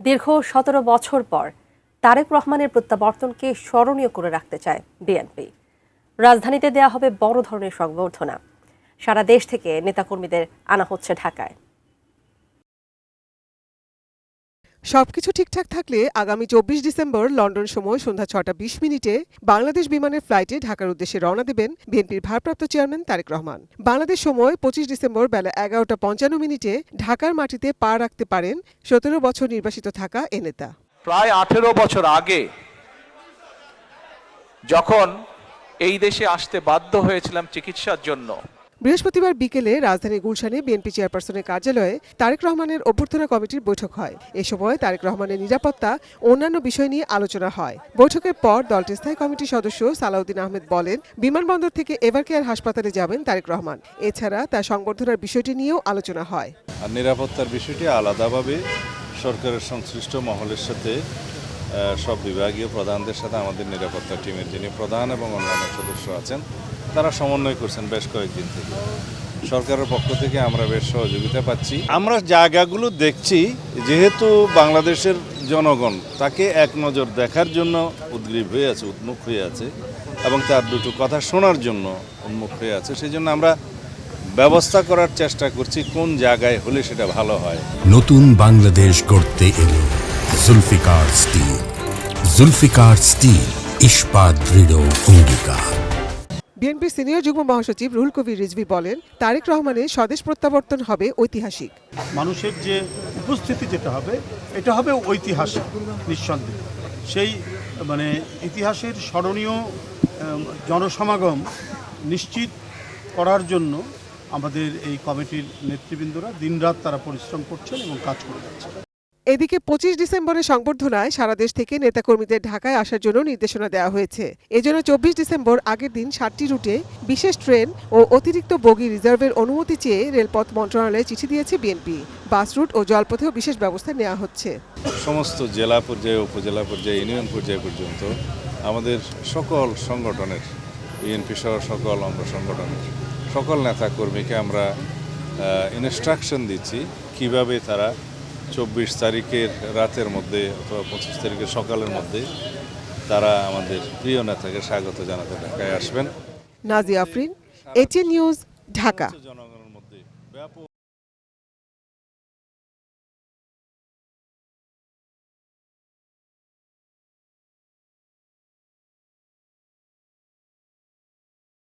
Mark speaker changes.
Speaker 1: দীর্ঘ ১৭ বছর পর তারেক রহমানের প্রত্যাবর্তনকে স্মরণীয় করে রাখতে চায় বিএনপি। রাজধানীতে দেয়া হবে বড় ধরনের সংবর্ধনা। সারা দেশ থেকে নেতাকর্মীদের আনা হচ্ছে ঢাকায়।
Speaker 2: সবকিছু ঠিকঠাক থাকলে আগামী ২৪ ডিসেম্বর লন্ডন সময় সন্ধ্যা ৬টা ২০ মিনিটে বাংলাদেশ বিমানের ফ্লাইটে ঢাকার উদ্দেশ্যে রওনা দেবেন বিএনপির ভারপ্রাপ্ত চেয়ারম্যান তারেক রহমান। বাংলাদেশ সময় ২৫ ডিসেম্বর বেলা ১১টা ৫৫ মিনিটে ঢাকার মাটিতে পা রাখতে পারেন ১৭ বছর নির্বাসিত থাকা এ নেতা।
Speaker 3: প্রায় ১৮ বছর আগে যখন এই দেশে আসতে বাধ্য হয়েছিলাম চিকিৎসার জন্য,
Speaker 2: বৃহস্পতিবার বিকেলে রাজধানীর গুলশানে বিএনপি চেয়ারপারসনের কার্যালয়ে তারেক রহমানের অভ্যর্থনা কমিটির বৈঠক হয়। এ সময় তারেক রহমানের নিরাপত্তা অন্যান্য বিষয় নিয়ে আলোচনা হয়। বৈঠকের পর দলটির স্থায়ী কমিটির সদস্য সালাউদ্দিন আহমেদ বলেন, বিমানবন্দর থেকে এভারকেয়ার হাসপাতালে যাবেন তারেক রহমান। এছাড়া তার সংবর্ধনার বিষয়টি নিয়েও আলোচনা হয়।
Speaker 4: আর নিরাপত্তার বিষয়টি আলাদাভাবে সরকারের সংশ্লিষ্ট মহলের সাথে সব বিভাগীয় প্রধানদের সাথে আমাদের নিরাপত্তা টিমের যিনি প্রধান এবং অন্যান্য সদস্য আছেন তারা সমন্বয় করছেন বেশ কয়েকদিন থেকে। সরকারের পক্ষ থেকে আমরা বেশ সহযোগিতা পাচ্ছি। আমরা জায়গাগুলো দেখছি, যেহেতু বাংলাদেশের জনগণ তাকে এক নজর দেখার জন্য উদ্গ্রীব হয়ে আছে, উন্মুখ হয়ে আছে এবং তার দুটো কথা শোনার জন্য উন্মুখ হয়ে আছে, সেই জন্য আমরা ব্যবস্থা করার চেষ্টা করছি কোন জায়গায় হলে সেটা ভালো হয়।
Speaker 5: নতুন বাংলাদেশ গড়তে এলো জুলফিকার স্টিল। জুলফিকার স্টিল, ইস্পাত দৃঢ় অঙ্গীকার।
Speaker 2: বিএনপির সিনিয়র যুগ্ম মহাসচিব রুহুল কবির রিজভী বলেন, তারেক রহমানের স্বদেশ প্রত্যাবর্তন হবে ঐতিহাসিক।
Speaker 6: মানুষের যে উপস্থিতি যেটা হবে এটা হবে ঐতিহাসিক নিঃসন্দেহে। সেই ইতিহাসের স্মরণীয় জনসমাগম নিশ্চিত করার জন্য আমাদের এই কমিটির নেতৃবৃন্দরা দিনরাত তারা পরিশ্রম করছেন এবং কাজ করে যাচ্ছেন।
Speaker 2: এদিকে ২৫ ডিসেম্বরের সংবর্ধনায় সারা দেশ থেকে নেতাকর্মীদের ঢাকায় আসার জন্য নির্দেশনা দেওয়া হয়েছে। এজন্য ২৪ ডিসেম্বর আগের দিন ৭টি রুটে বিশেষ ট্রেন ও অতিরিক্ত বগি রিজার্ভের অনুমতি চেয়ে রেলপথ মন্ত্রণালয়ে চিঠি দিয়েছে বিএনপি। বাস রুট ও জলপথেও বিশেষ ব্যবস্থা নেওয়া হচ্ছে।
Speaker 4: সমস্ত জেলা পর্যায়ে, উপজেলা পর্যায়ে, ইউনিয়ন পর্যায়ে পর্যন্ত আমাদের সকল সংগঠনের, বিএনপি সহ সকল অঙ্গ সংগঠনের সকল নেতাকর্মীকে আমরা ইনস্ট্রাকশন দিচ্ছি কিভাবে তারা ২৪ তারিখের রাতের মধ্যে অথবা ২৫ তারিখের সকালের মধ্যে তারা আমাদের প্রিয় নেতাকে স্বাগত জানাতে ঢাকায় আসবেন।
Speaker 2: Nazia Afrin, ATN news, Dhaka.